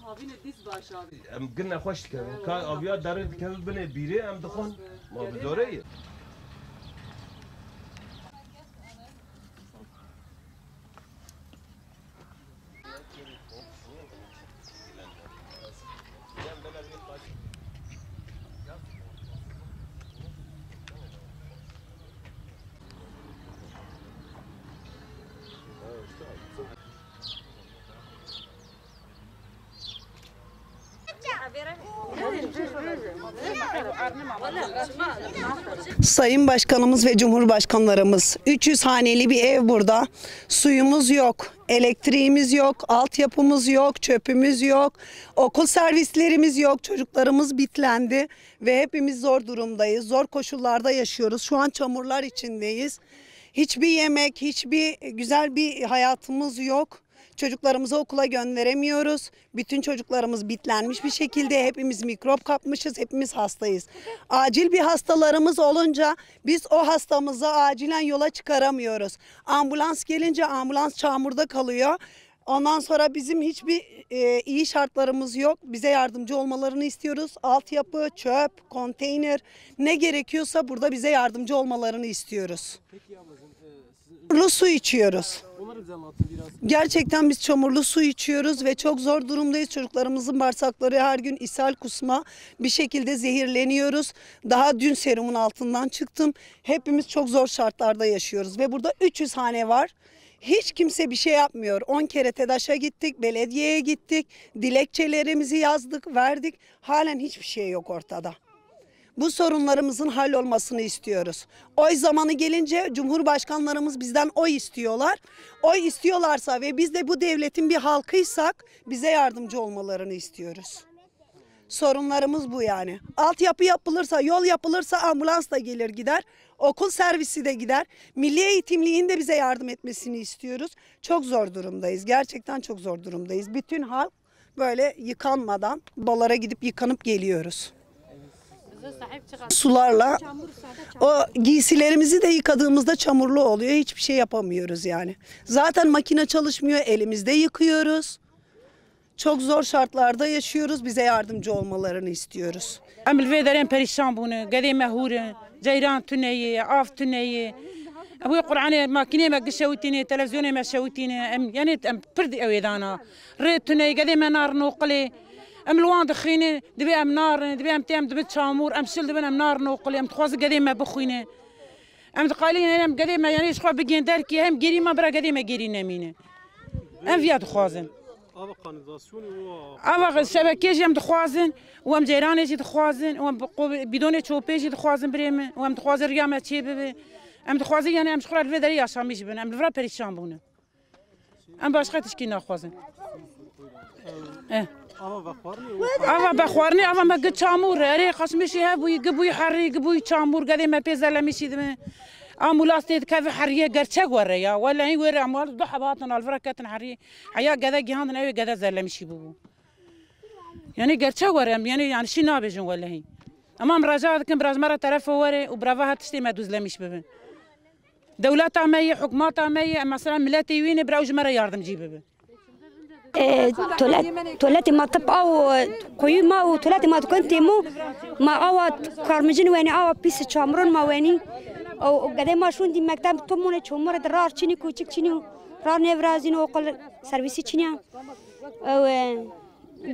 ام قلنا خوش كان ابيض دار كان بني بيري ام دخون ما بدوري Sayın Başkanımız ve Cumhurbaşkanlarımız, 300 haneli bir ev burada. Suyumuz yok, elektriğimiz yok, altyapımız yok, çöpümüz yok, okul servislerimiz yok, çocuklarımız bitlendi ve hepimiz zor durumdayız. Zor koşullarda yaşıyoruz. Şu an çamurlar içindeyiz. Hiçbir yemek, hiçbir güzel bir hayatımız yok. Çocuklarımızı okula gönderemiyoruz. Bütün çocuklarımız bitlenmiş bir şekilde. Hepimiz mikrop kapmışız. Hepimiz hastayız. Acil bir hastalarımız olunca biz o hastamızı acilen yola çıkaramıyoruz. Ambulans gelince ambulans çamurda kalıyor. Ondan sonra bizim hiçbir iyi şartlarımız yok. Bize yardımcı olmalarını istiyoruz. Altyapı, çöp, konteyner ne gerekiyorsa burada bize yardımcı olmalarını istiyoruz. Peki ablacığım, Çamurlu su içiyoruz. onları bize anlatın biraz. Gerçekten biz çamurlu su içiyoruz ve çok zor durumdayız. Çocuklarımızın bağırsakları her gün ishal, kusma, bir şekilde zehirleniyoruz. Daha dün serumun altından çıktım. Hepimiz çok zor şartlarda yaşıyoruz ve burada 300 hane var. Hiç kimse bir şey yapmıyor. 10 kere TEDAŞ'a gittik, belediyeye gittik, dilekçelerimizi yazdık, verdik. Halen hiçbir şey yok ortada. Bu sorunlarımızın hallolmasını istiyoruz. Oy zamanı gelince Cumhurbaşkanlarımız bizden oy istiyorlar. Oy istiyorlarsa ve biz de bu devletin bir halkıysak bize yardımcı olmalarını istiyoruz. Sorunlarımız bu yani. Altyapı yapılırsa, yol yapılırsa ambulans da gelir gider. Okul servisi de gider. Milli Eğitimliğin de bize yardım etmesini istiyoruz. Çok zor durumdayız. Gerçekten çok zor durumdayız. Bütün halk böyle yıkanmadan balara gidip yıkanıp geliyoruz. Sularla o giysilerimizi de yıkadığımızda çamurlu oluyor. Hiçbir şey yapamıyoruz yani. Zaten makine çalışmıyor. Elimizde yıkıyoruz. Çok zor şartlarda yaşıyoruz. Bize yardımcı olmalarını istiyoruz. Em li vê derên perîşan bûne, gedê me hûre, ceyran tuneyê, av tuneyê. Bu Qur'anê makînê me gişewitîne, televizyonê me şewitîne. Em yani em pir ew ê dana. Rê tuneyê, gedê me narin oqilê. Em li wan dixîne, divê em narin, divê em têm dibin çamûr, em şil dibin em narin oqilê, em dixwazin gedê me bixwîne. Em diqalîne em gedê me yani ji xwe bigên derkê, hem gerî me bira gedê me gerî nemîne. Em vîya dixwazin. Ava kanalizasyonu Ava şebekê jî em dixwazin û em ceyranê jî dixwazin û em bidonê çopê jî dixwazin birê min û em dixwazin riya me çê bibe. Em dixwazin yani em ji xwe li vê derê yaşamî jî bin. Em li vir perîşan bûne. Em başqa tişkî naxwazin. Ava bexwarinê ava me gi çamûr erê qeşmişî hebûyî gibûyî herî gibûyî çamûr gedê me pê zelemîşî dibin. Ambulans tê dikeve heriye gerçek were ya. Welaî wêre ambulans du heba hatin alvira ketin herî. Heya gede gihandin ew ê gede zelemîşî bibû. Yani gerçek were em yani şî nabêjin welaî. Ama em reca dikin biraz me re terefê were û birava her tiştê me duzlemîş bibin. Dewleta me yê, hikûmeta me yê, em mesela milletê wî ne bir ew ji me re yardımcî bibin. تولاتي ما طب أو قيوم ما وتولاتي ما تكنتي مو ما أو كارمجين ويني أو بيس شامرون ما ويني أو قدام ما شون دي مكتب تومونه شومر درار چيني كوچك چيني رار نفرازين أو قل سرويسي چيني أو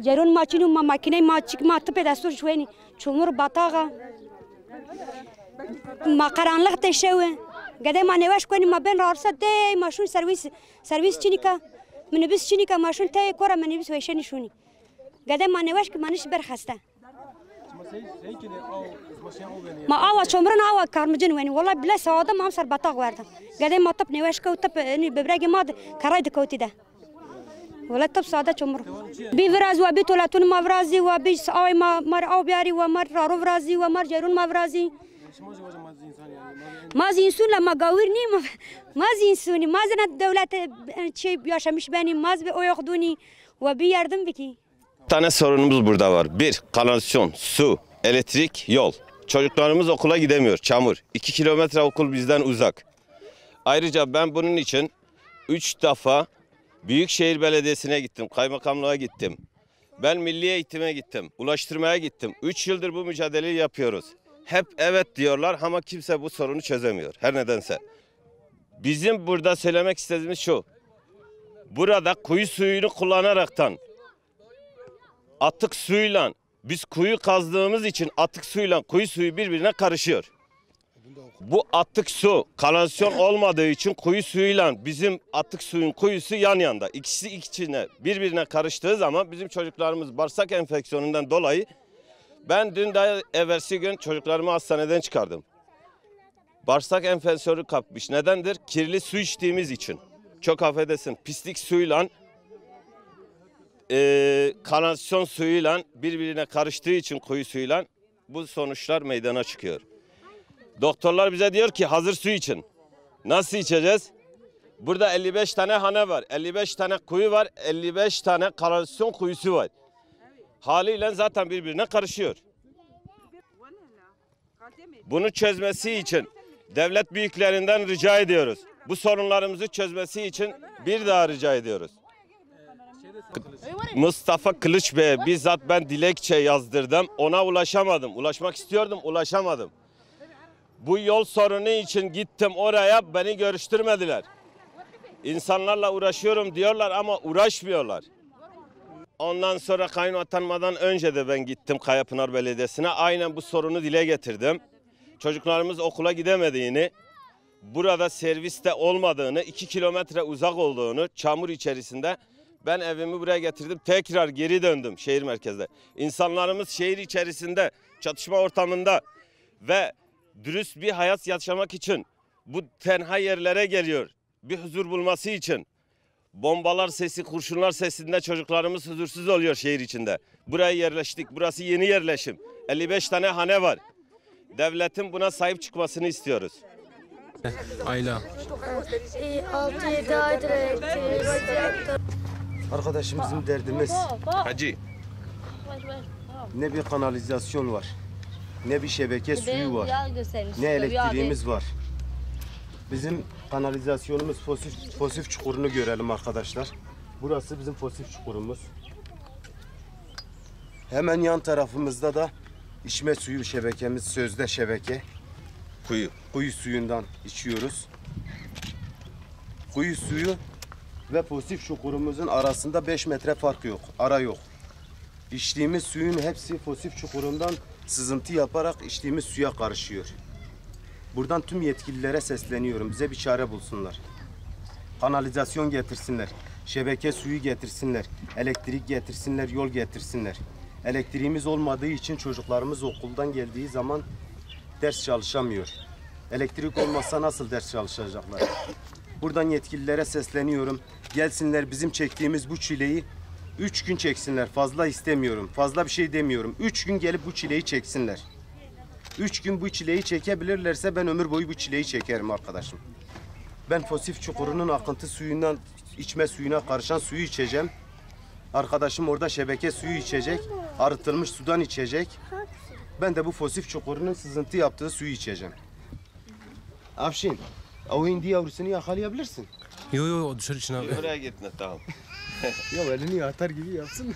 جرون ما چيني ما ماكينة ما چيك ما طب دستور شويني شومر بطاقة ما قرانلق تشوه قدام ما نواش كوني ما بين رارسة دي ما شون سرويس چيني كا منبس چینی که ماشون تای کورا منبس ویشنی شونی قدم ما نواش که منش برخسته ما آوا شمرن آوا کارمجن وینی والله بلا سعاده ما سر بطاق وردم قدم ما طب نواش که طب نی ببرگی ما کرای دکوتی ده والله طب سعاده شمر بی وراز و بی طلعتون ما ورازی و بی آوی ما مر آو بیاری و مر رارو ورازی و مر جرون ما ورازی ما زینسون لما قاویر نیم ما زینسونی ما زن دولت چی yaşamış benim maz ve o yokduni ve bir yardım biki. Tane sorunumuz burada var. Bir, kanalizasyon, su, elektrik, yol. Çocuklarımız okula gidemiyor. Çamur. 2 kilometre okul bizden uzak. Ayrıca ben bunun için 3 defa Büyükşehir Belediyesi'ne gittim. Kaymakamlığa gittim. Ben milli eğitime gittim, ulaştırmaya gittim. 3 yıldır bu mücadeleyi yapıyoruz. Hep evet diyorlar ama kimse bu sorunu çözemiyor. Her nedense. Bizim burada söylemek istediğimiz şu. Burada kuyu suyunu kullanaraktan atık suyla, biz kuyu kazdığımız için atık suyla kuyu suyu birbirine karışıyor. Bu atık su kanalizasyon olmadığı için kuyu suyuyla bizim atık suyun kuyusu yan yanda. İkisi içine birbirine karıştığı zaman bizim çocuklarımız bağırsak enfeksiyonundan dolayı ben dün daha evvelsi gün çocuklarımı hastaneden çıkardım. Bağırsak enfeksiyonu kapmış. Nedendir? Kirli su içtiğimiz için. Çok affedersin, pislik suyla kanalizasyon suyuyla birbirine karıştığı için kuyu suyuyla bu sonuçlar meydana çıkıyor. Doktorlar bize diyor ki hazır su için. Nasıl içeceğiz? Burada 55 tane hane var, 55 tane kuyu var, 55 tane kanalizasyon kuyusu var. Haliyle zaten birbirine karışıyor. Bunu çözmesi için devlet büyüklerinden rica ediyoruz. Bu sorunlarımızı çözmesi için bir daha rica ediyoruz. Mustafa Kılıç Bey'e bizzat ben dilekçe yazdırdım. Ona ulaşamadım. Ulaşmak istiyordum, ulaşamadım. Bu yol sorunu için gittim oraya, beni görüştürmediler. İnsanlarla uğraşıyorum diyorlar ama uğraşmıyorlar. Ondan sonra kayyum atanmadan önce de ben gittim Kayapınar Belediyesi'ne. Aynen bu sorunu dile getirdim. Çocuklarımız okula gidemediğini, burada serviste olmadığını, 2 kilometre uzak olduğunu, çamur içerisinde ben evimi buraya getirdim. Tekrar geri döndüm şehir merkezde. İnsanlarımız şehir içerisinde, çatışma ortamında ve dürüst bir hayat yaşamak için bu tenha yerlere geliyor. Bir huzur bulması için. Bombalar sesi, kurşunlar sesinde çocuklarımız huzursuz oluyor şehir içinde. Buraya yerleştik. Burası yeni yerleşim. 55 tane hane var. Devletin buna sahip çıkmasını istiyoruz. Ayla. 6-7 aydır elektrik. Arkadaşım bizim derdimiz Hacı. ne bir kanalizasyon var, ne bir şebeke suyu var, ne elektriğimiz var. Bizim kanalizasyonumuz Fosif Çukuru'nu görelim arkadaşlar. Burası bizim Fosif Çukurumuz. Hemen yan tarafımızda da içme suyu şebekemiz, sözde şebeke. Kuyu. Kuyu suyundan içiyoruz. Kuyu suyu ve Fosif Çukurumuzun arasında 5 metre fark yok, ara yok. İçtiğimiz suyun hepsi Fosif Çukurundan sızıntı yaparak içtiğimiz suya karışıyor. Buradan tüm yetkililere sesleniyorum, bize bir çare bulsunlar. Kanalizasyon getirsinler, şebeke suyu getirsinler, elektrik getirsinler, yol getirsinler. Elektriğimiz olmadığı için çocuklarımız okuldan geldiği zaman ders çalışamıyor. Elektrik olmazsa nasıl ders çalışacaklar? Buradan yetkililere sesleniyorum. Gelsinler bizim çektiğimiz bu çileyi 3 gün çeksinler. Fazla istemiyorum. Fazla bir şey demiyorum. 3 gün gelip bu çileyi çeksinler. 3 gün bu çileyi çekebilirlerse ben ömür boyu bu çileyi çekerim arkadaşım. Ben Fosif Çukuru'nun akıntı suyundan içme suyuna karışan suyu içeceğim. Arkadaşım orada şebeke suyu içecek. Arıtılmış sudan içecek. Ben de bu Fosif Çukuru'nun sızıntı yaptığı suyu içeceğim. Afşin, o hindi yavrusunu yakalayabilirsin. Yo yo o dışarı için abi. Oraya gitme tamam. Ya elini atar gibi yapsın.